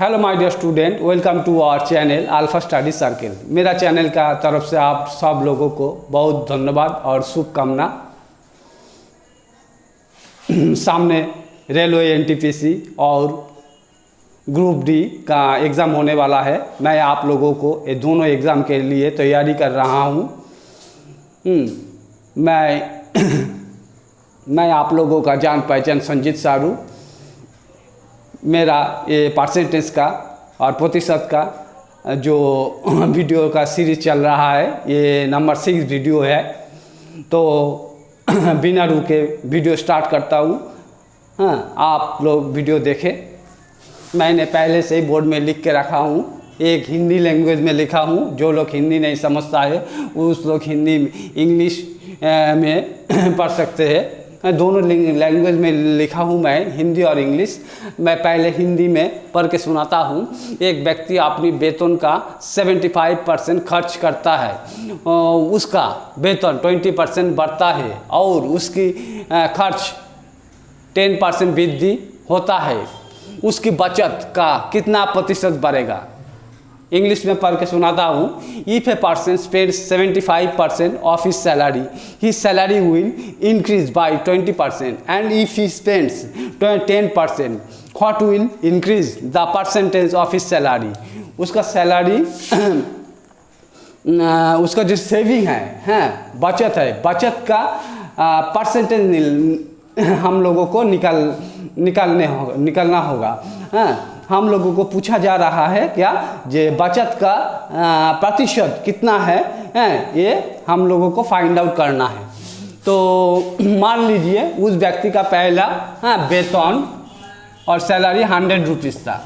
Hello my dear student, welcome to our channel Alpha Study Circle. मेरा channel का तरफ से आप सब लोगों को बहुत धन्यवाद और शुभकामना। सामने रेलवे एनटीपीसी और ग्रुप डी का एग्ज़ाम होने वाला है। मैं आप लोगों को ये दोनों एग्ज़ाम के लिए तैयारी कर रहा हूँ। मैं आप लोगों का जान पहचान संजीत सारू। मेरा ये परसेंटेज का और प्रतिशत का जो वीडियो का सीरीज चल रहा है, ये नंबर 6 वीडियो है। तो बिना रुके वीडियो स्टार्ट करता हूँ। हाँ, आप लोग वीडियो देखें। मैंने पहले से ही बोर्ड में लिख के रखा हूँ। एक हिंदी लैंग्वेज में लिखा हूँ, जो लोग हिंदी नहीं समझता है उस लोग हिंदी इंग्लिश में पढ़ सकते हैं। दोनों लैंग्वेज में लिखा हूँ मैं, हिंदी और इंग्लिश। मैं पहले हिंदी में पढ़ के सुनाता हूँ। एक व्यक्ति अपनी वेतन का 75% खर्च करता है, उसका वेतन 20% बढ़ता है और उसकी खर्च 10% वृद्धि होता है। उसकी बचत का कितना प्रतिशत बढ़ेगा? इंग्लिश में पढ़ के सुनाता हूँ। If a person spends 75% of his salary, his salary will increase by 20%, and if he spends 10%, what will increase the percentage of his salary? उसका सैलरी उसका जो सेविंग है, बचत है, बचत का परसेंटेज हम लोगों को निकालना होगा। हम लोगों को पूछा जा रहा है क्या, ये बचत का प्रतिशत कितना है, ये हम लोगों को फाइंड आउट करना है। तो मान लीजिए उस व्यक्ति का पहला वेतन और सैलरी 100 रुपीज़ था।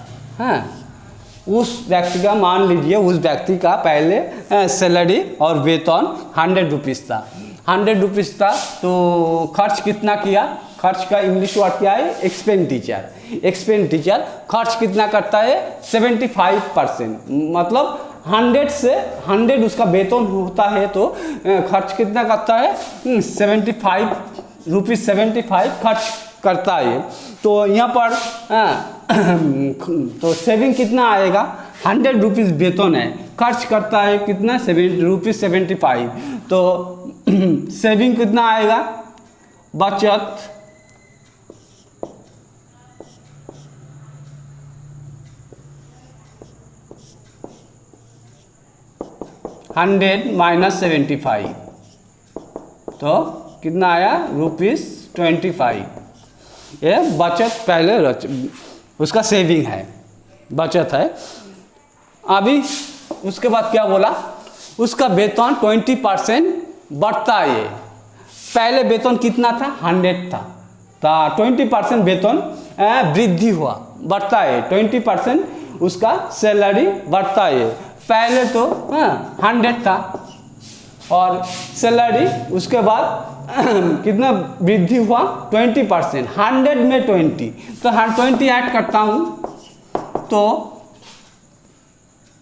उस व्यक्ति का मान लीजिए उस व्यक्ति का पहले सैलरी और वेतन 100 रुपीज़ था। 100 रुपीज़ था तो खर्च कितना किया? खर्च का इंग्लिश वर्ड क्या है? एक्सपेंडिचर। एक्सपेंडिचर खर्च कितना करता है? 75%। मतलब 100 से 100 उसका वेतन होता है तो खर्च कितना करता है? 75 खर्च करता है। तो यहाँ पर तो सेविंग कितना आएगा? 100 रुपीज़ वेतन है, खर्च करता है कितना? 75। तो सेविंग कितना आएगा? बचत 100 माइनस 75, तो कितना आया? ₹25। ये बचत पहले उसका सेविंग है, बचत है। अभी उसके बाद क्या बोला? उसका वेतन 20% बढ़ता है। पहले वेतन कितना था? 100 था, तो 20% वेतन वृद्धि हुआ, बढ़ता है। 20% उसका सैलरी बढ़ता है। पहले तो 100 था और सैलरी उसके बाद कितना वृद्धि हुआ? 20%। 100 में 20, तो 20 ऐड करता हूँ तो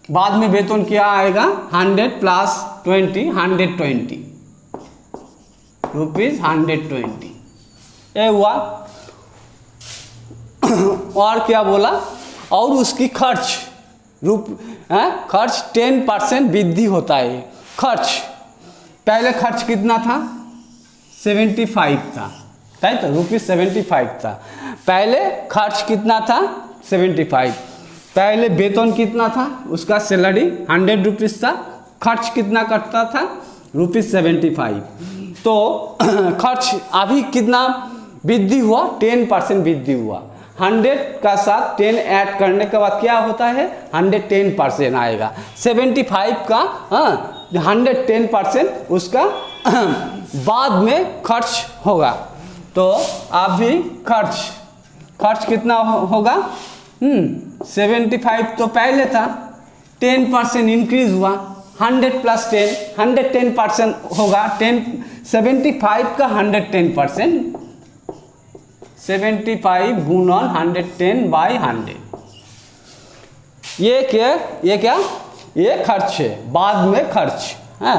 बाद में वेतन क्या आएगा? 100 प्लस 20, 120 रुपीज़, 120 ये हुआ। और क्या बोला? और उसकी खर्च खर्च 10% वृद्धि होता है। खर्च पहले खर्च कितना था? 75 था, राइट? तो ₹75 था। पहले खर्च कितना था? 75। पहले वेतन कितना था? उसका सैलरी 100 रुपीज़ था, खर्च कितना करता था? ₹75। तो खर्च अभी कितना वृद्धि हुआ? 10% वृद्धि हुआ। 100 का साथ 10 ऐड करने के बाद क्या होता है? 110% आएगा। 75 का 110% उसका बाद में खर्च होगा। तो अभी खर्च कितना होगा? 75 तो पहले था, 10% इंक्रीज हुआ। 100 प्लस 10, 110% होगा। 75 का 110%, 75 गुणन 110/100। ये क्या? ये खर्च है, बाद में खर्च है।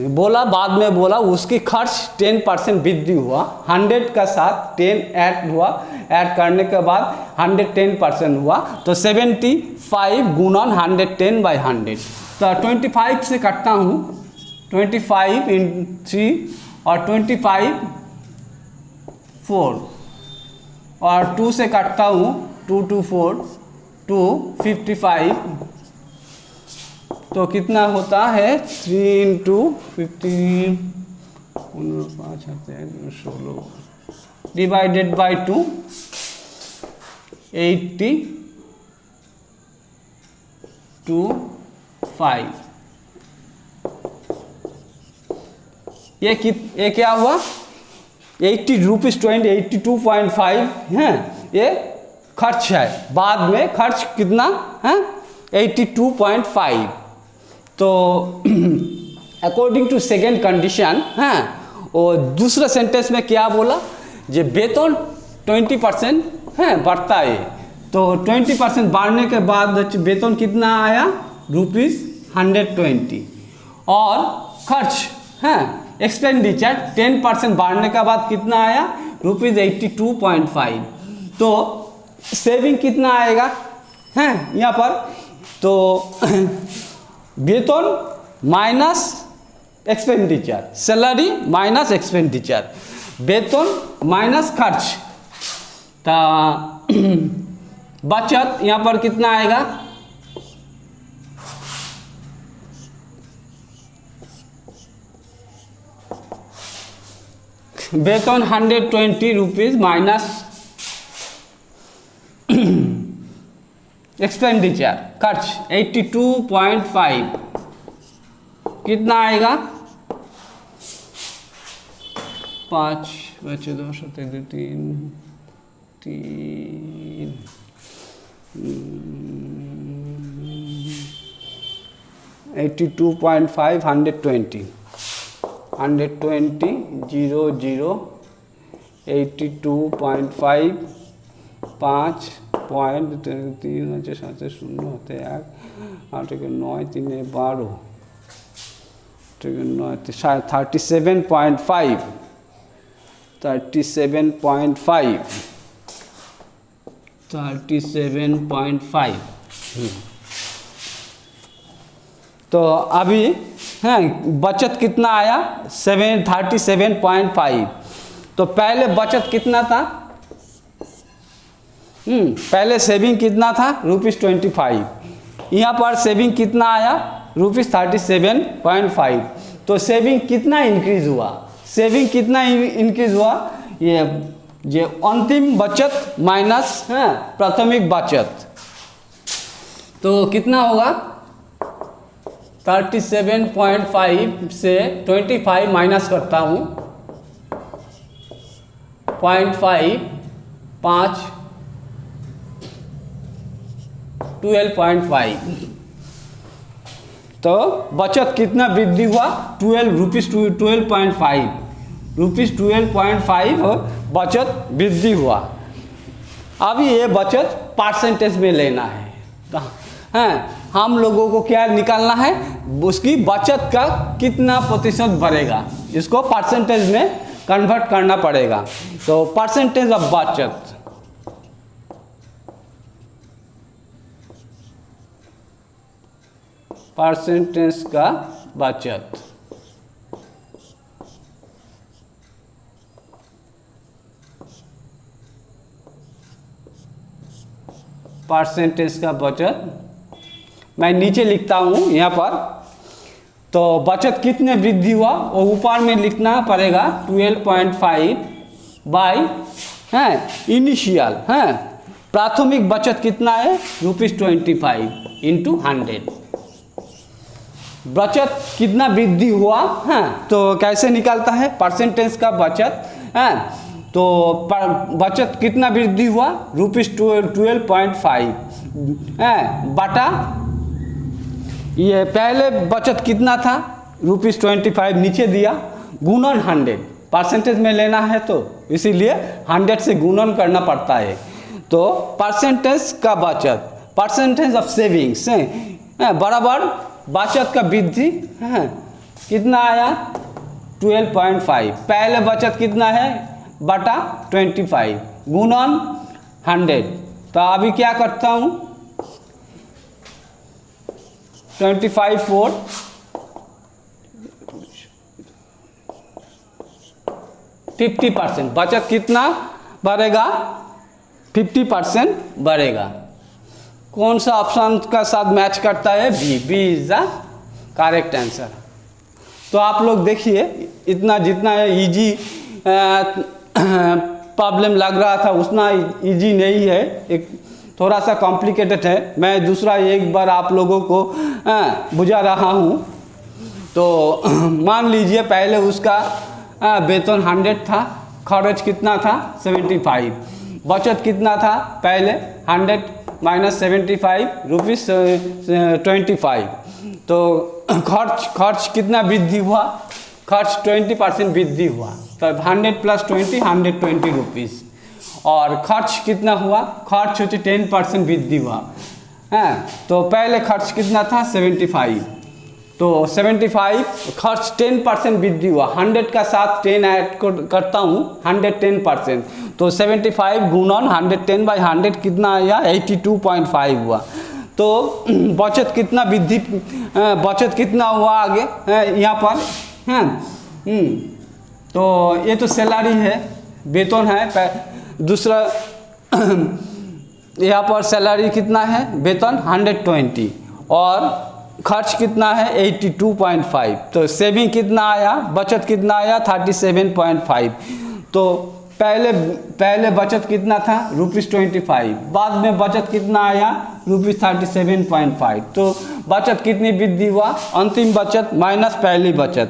बोला, बाद में बोला उसकी खर्च 10% वृद्धि हुआ, 100 का साथ 10 ऐड हुआ, ऐड करने के बाद 110% हुआ, तो 75 गुणन 110/100। तो 25 से काटता हूँ, 25 × 3 और 25 4 और 2 से काटता हूँ, 2 2 4 255, तो कितना होता है 3 × 15 5 16 डिवाइडेड बाई 2 82.5। ये क्या हुआ 80 रुपीज़ 82.5 है, ये खर्च है। बाद में खर्च कितना है 82.5। तो अकॉर्डिंग टू सेकेंड कंडीशन है, और दूसरा सेंटेंस में क्या बोला, जे वेतन 20% है बढ़ता है, तो 20% बढ़ने के बाद वेतन कितना आया ₹120, और खर्च है एक्सपेंडिचर 10% बढ़ने के बाद कितना आया ₹82.5। तो सेविंग कितना आएगा हैं यहाँ पर, तो वेतन minus expenditure, salary minus expenditure, वेतन माइनस खर्च, तो बचत यहाँ पर कितना आएगा वेतन 120 रुपीज़ माइनस एक्सपेंडिचर खर्च 82.5 कितना आएगा 5 बचे 2 7 3 82.5 120 0 82.5 5.3 होते हैं 8 के 9 3 12 9 37.5 37.5। तो अभी हैं बचत कितना आया 37.5। तो पहले बचत कितना था, पहले सेविंग कितना था ₹25, यहाँ पर सेविंग कितना आया ₹37.5। तो सेविंग कितना इंक्रीज हुआ, सेविंग कितना इंक्रीज हुआ, ये अंतिम बचत माइनस है प्राथमिक बचत, तो कितना होगा 37.5 से 25 माइनस करता हूँ 0.5 5 12.5। तो बचत कितना वृद्धि हुआ ₹12.5 बचत वृद्धि हुआ। अभी ये बचत परसेंटेज में लेना है, हैं हम लोगों को क्या निकालना है, उसकी बचत का कितना प्रतिशत बढ़ेगा, इसको परसेंटेज में कन्वर्ट करना पड़ेगा। तो परसेंटेज ऑफ बचत, परसेंटेज का बचत, परसेंटेज का बचत मैं नीचे लिखता हूँ यहाँ पर। तो बचत कितने वृद्धि हुआ वो ऊपर में लिखना पड़ेगा 12.5 बाई हैं इनिशियल हैं प्राथमिक बचत कितना है ₹25 इंटू 100। बचत कितना वृद्धि हुआ है, तो कैसे निकालता है परसेंटेज का बचत है। तो बचत कितना वृद्धि हुआ ₹12.5 है बटा ये पहले बचत कितना था ₹25 नीचे दिया गुणन 100, परसेंटेज में लेना है तो इसीलिए 100 से गुणन करना पड़ता है। तो परसेंटेज का बचत, परसेंटेज ऑफ सेविंग्स है बराबर बचत का वृद्धि है कितना आया 12.5। पहले बचत कितना है बटा 25 गुणन 100। तो अभी क्या करता हूँ 25 4 50%। बचत कितना बढ़ेगा 50% बढ़ेगा। कौन सा ऑप्शन का साथ मैच करता है B is the correct answer. तो आप लोग देखिए इतना जितना इजी प्रॉब्लम लग रहा था उतना इजी नहीं है, एक थोड़ा सा कॉम्प्लिकेटेड है। मैं दूसरा एक बार आप लोगों को बुझा रहा हूँ। तो मान लीजिए पहले उसका वेतन 100 था, खर्च कितना था 75, बचत कितना था पहले 100 माइनस 75 रुपीज़ 25। तो खर्च कितना वृद्धि हुआ, खर्च 20% वृद्धि हुआ। तो 100 प्लस 20 120 रुपीज़। और खर्च कितना हुआ, खर्च होते 10% वृद्धि हुआ है। तो पहले खर्च कितना था 75, तो 75 खर्च 10% वृद्धि हुआ। 100 का साथ 10 ऐड करता हूँ 110%। तो 75 गुणन 110/100 कितना आया 82.5 हुआ। तो बचत कितना वृद्धि, बचत कितना हुआ आगे यहाँ पर हैं। तो ये तो सैलरी है, वेतन है। दूसरा यहाँ पर सैलरी कितना है, वेतन 120 और खर्च कितना है 82.5। तो सेविंग कितना आया, बचत कितना आया 37.5। तो पहले बचत कितना था ₹25, बाद में बचत कितना आया ₹37.5। तो बचत कितनी वृद्धि हुआ, अंतिम बचत माइनस पहली बचत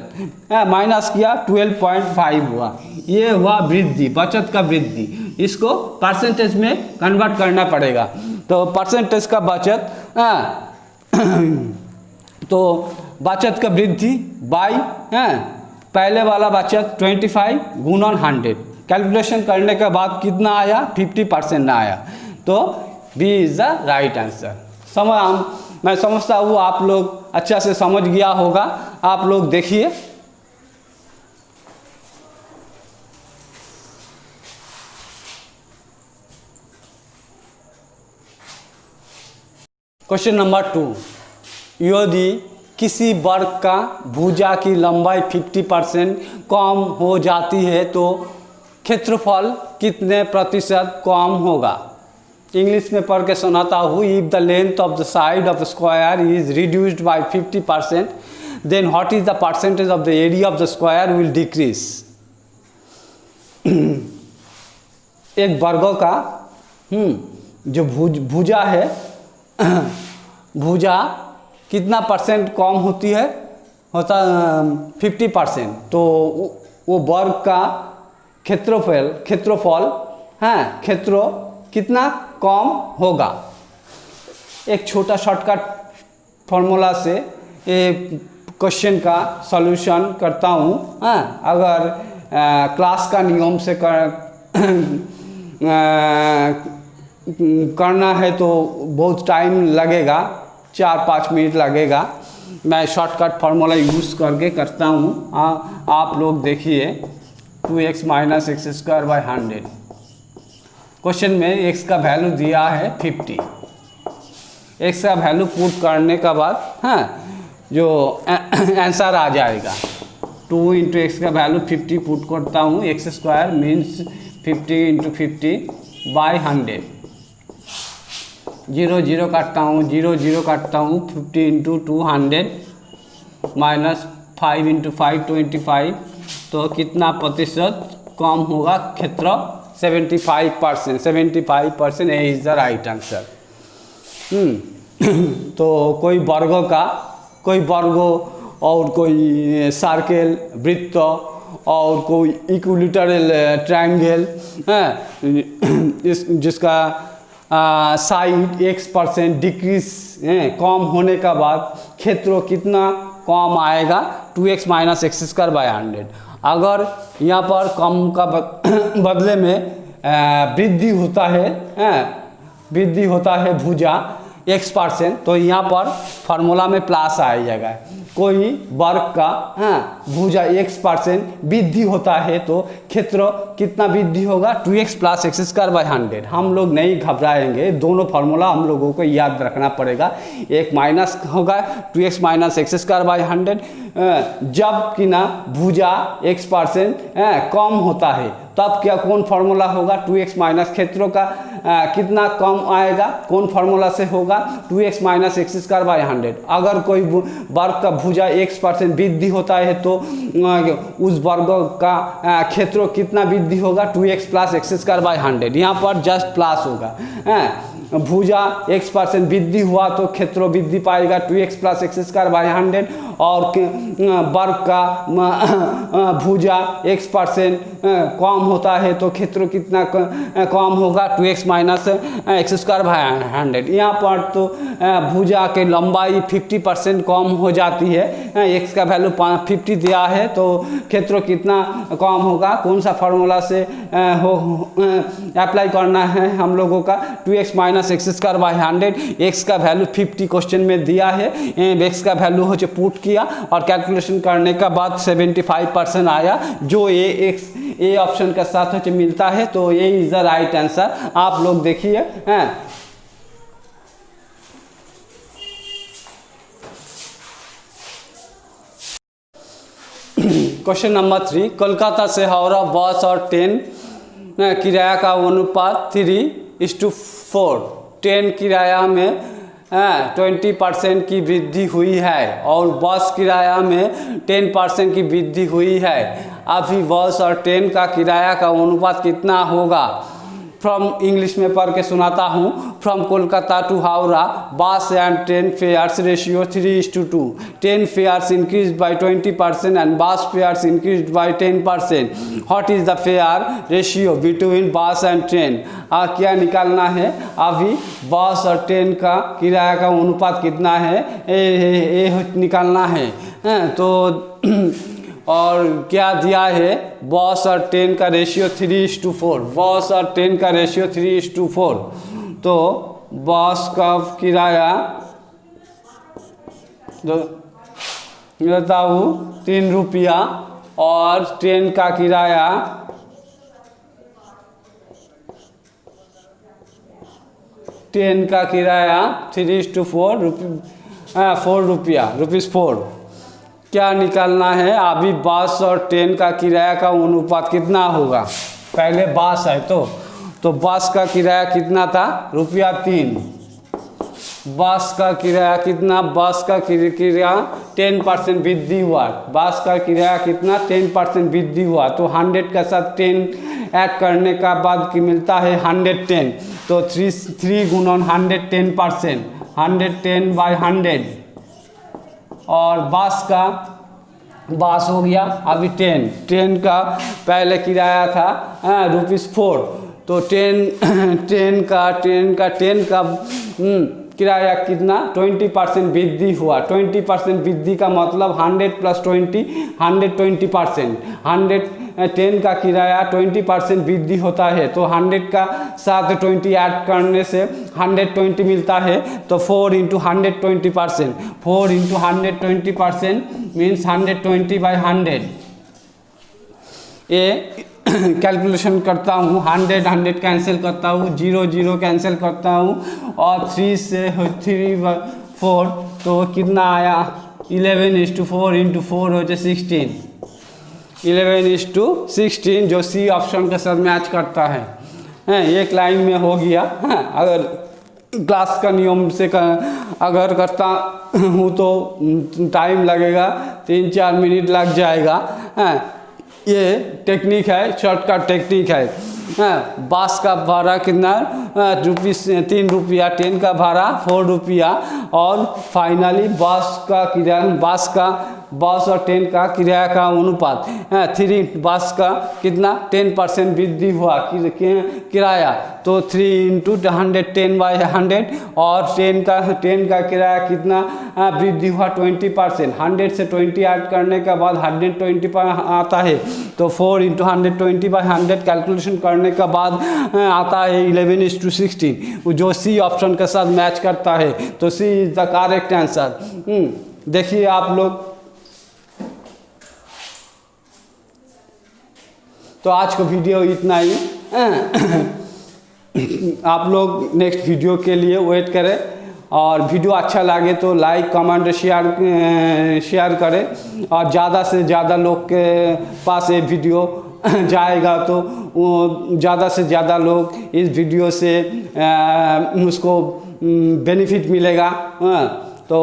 माइनस किया 12.5 हुआ। ये हुआ वृद्धि, बचत का वृद्धि। इसको परसेंटेज में कन्वर्ट करना पड़ेगा। तो परसेंटेज का बचत तो बचत का वृद्धि बाई पहले वाला बचत 25 गुणन 100। कैलकुलेशन करने के बाद कितना आया 50% ना आया। तो B is the right answer. मैं समझता हूँ आप लोग अच्छा से समझ गया होगा। आप लोग देखिए क्वेश्चन नंबर 2। यदि किसी वर्ग का भुजा की लंबाई 50% कम हो जाती है तो क्षेत्रफल कितने प्रतिशत कम होगा। इंग्लिश में पढ़ के सुनाता हूँ। If the length of the side of the square is reduced by 50% then what is the percentage of the area of the square will decrease. एक वर्गों का जो भुजा है, भुजा कितना परसेंट कम होती है, होता 50%। तो वो वर्ग का क्षेत्रफल क्षेत्र कितना कम होगा। एक छोटा शॉर्टकट फॉर्मूला से ये क्वेश्चन का सॉल्यूशन करता हूँ। अगर क्लास का नियम से करना है तो बहुत टाइम लगेगा, 4-5 मिनट लगेगा। मैं शॉर्टकट फार्मूला यूज़ करके करता हूँ। आप लोग देखिए 2x माइनस x²/100। क्वेश्चन में x का वैल्यू दिया है 50। x का वैल्यू पुट करने के बाद जो आंसर आ जाएगा 2 × x का वैल्यू 50 पुट करता हूँ। x² means 50 × 50/100। 0 0 काटता हूँ, 0 0 काटता हूँ। 50 × 200 माइनस 5 × 5 25। तो कितना प्रतिशत कम होगा क्षेत्र 75%। 75% इज द राइट आंसर। तो कोई वर्गों और कोई सर्कल, वृत्त और कोई इक्विलेटरल ट्रायंगल जिसका साइड x% डिक्रीज कम होने का बाद क्षेत्र कितना कम आएगा 2x माइनस x²/100। अगर यहाँ पर कम का बदले में वृद्धि होता है भुजा x%, तो यहाँ पर फार्मूला में प्लस आ जाएगा। कोई वर्ग का भुजा x% वृद्धि होता है तो क्षेत्र कितना वृद्धि होगा, 2x + x²/100। हम लोग नहीं घबराएंगे, दोनों फार्मूला हम लोगों को याद रखना पड़ेगा। एक माइनस होगा 2x - x²/100, जब कि ना भुजा x% कम होता है तब क्या कौन फार्मूला होगा, 2x माइनस क्षेत्रों का कितना कम आएगा, कौन फार्मूला से होगा, 2x - x²/100। अगर कोई वर्ग का भुजा x% वृद्धि होता है तो उस वर्ग का क्षेत्र कितना वृद्धि होगा, 2x + x²/100। यहाँ पर जस्ट प्लस होगा। भुजा x% वृद्धि हुआ तो क्षेत्र वृद्धि पाएगा 2x + x²/100, और वर्ग का भुजा x% कम होता है तो क्षेत्र कितना कम होगा, 2x - x²/100। यहाँ पर तो भुजा के लंबाई 50% कम हो जाती है, x का वैल्यू 50 दिया है तो क्षेत्र कितना कम होगा, कौन सा फार्मूला से अप्लाई करना है हम लोगों का, 2x - x²/100। x का वैल्यू 50 क्वेश्चन में दिया है, x का वैल्यू हो पुट किया और कैलकुलेशन करने का बाद 75% आया, जो ए ऑप्शन के साथ मिलता है, तो ये इज द राइट आंसर। आप लोग देखिए क्वेश्चन नंबर 3, कोलकाता से हावड़ा बस और ट्रेन किराया का अनुपात 3:4। ट्रेन किराया में 20% की वृद्धि हुई है और बस किराया में 10% की वृद्धि हुई है। अभी बस और ट्रेन का किराया का अनुपात कितना होगा। फ्रॉम इंग्लिश में पढ़ के सुनाता हूँ। From Kolkata to Howrah bus and train fares ratio 3:2। Train fares increase by 20% and bus fares increase by 10%। What is the fare ratio between bus and train. क्या निकालना है, अभी बस और ट्रेन का किराया का अनुपात कितना है ये निकालना है। तो और क्या दिया है, बस और ट्रेन का रेशियो 3:4। बस और ट्रेन का रेशियो 3:4। तो बस का किराया बताऊँ 3 रुपया और ट्रेन का किराया 3:4 4 रुपया, ₹4। क्या निकालना है, अभी बस और ट्रेन का किराया का अनुपात कितना होगा। पहले बस है तो बस का किराया कितना था, ₹3। बस का किराया कितना, बस का किराया 10% वृद्धि हुआ। बस का किराया कितना 10% वृद्धि हुआ, तो 100 का साथ 10 ऐड करने का बाद की मिलता है 110। तो 3 गुणन 100 10%, 110/100। और बस हो गया अभी ट्रेन का पहले किराया था ₹4। तो ट्रेन का किराया कितना 20% वृद्धि हुआ। 20% वृद्धि का मतलब 100 + 20 120%। 10 का किराया 20% वृद्धि होता है तो 100 का साथ 20 ऐड करने से 120 मिलता है। तो 4 × 120%, 4 × 120% मीन्स 120/100। ये कैलकुलेशन करता हूँ, 100 कैंसिल करता हूँ, 0 कैंसिल करता हूँ और 3 से 3/4 तो कितना आया 11:4 × 4 हो जाए 16। 11:16 जो सी ऑप्शन के साथ मैच करता है। एक लाइन में हो गया। अगर क्लास का नियम से अगर करता हूँ तो टाइम लगेगा, 3-4 मिनट लग जाएगा। ये टेक्निक है, शॉर्टकट टेक्निक है। बस का भाड़ा कितना 3 रुपया, ट्रेन का भाड़ा 4 रुपया और फाइनली बस और ट्रेन का किराया का अनुपात 3। बस का कितना 10% वृद्धि हुआ किराया, तो 3 × 110/100 और ट्रेन का किराया कितना वृद्धि हुआ 20%। 100 से 20 ऐड करने के बाद 120 पर आता है, तो 4 × 120/100 कैलकुलेशन करने करने के बाद आता है 11:16, जो सी ऑप्शन के साथ मैच करता है, तो सी इज द करेक्ट आंसर। देखिए आप लोग, तो आज का वीडियो इतना ही। आप लोग नेक्स्ट वीडियो के लिए वेट करें, और वीडियो अच्छा लगे तो लाइक कमेंट शेयर करें, और ज़्यादा से ज़्यादा लोग के पास ये वीडियो जाएगा तो वो ज़्यादा से ज़्यादा लोग इस वीडियो से उसको बेनिफिट मिलेगा। तो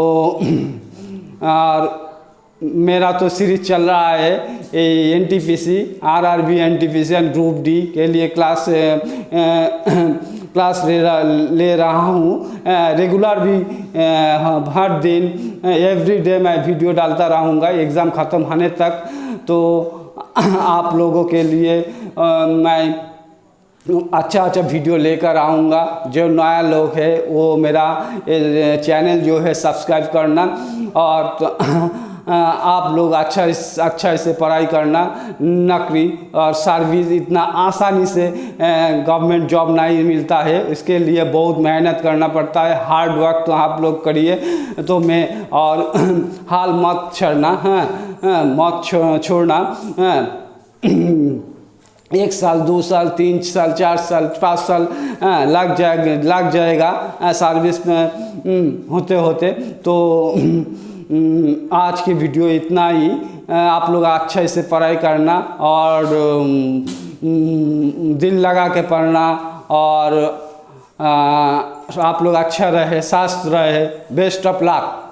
और मेरा तो सीरीज चल रहा है NTPC, RRB, NTPC and group D के लिए क्लास ले रहा हूँ। रेगुलर भी हर दिन एवरी डे मैं वीडियो डालता रहूँगा एग्ज़ाम ख़त्म होने तक। तो आप लोगों के लिए मैं अच्छा वीडियो लेकर आऊँगा। जो नया लोग है वो मेरा चैनल जो है सब्सक्राइब करना, और तो आप लोग अच्छा इससे पढ़ाई करना। नौकरी और सर्विस इतना आसानी से गवर्नमेंट जॉब नहीं मिलता है, इसके लिए बहुत मेहनत करना पड़ता है, हार्ड वर्क तो आप लोग करिए। तो मैं और हाल मत छोड़ना, मत छोड़ना। 1 साल 2 साल 3 साल 4 साल 5 साल लग जाएगा सर्विस में होते होते। तो आज की वीडियो इतना ही। आप लोग अच्छा से पढ़ाई करना, और दिल लगा के पढ़ना, और आप लोग अच्छा रहे, स्वस्थ रहे। Best of luck.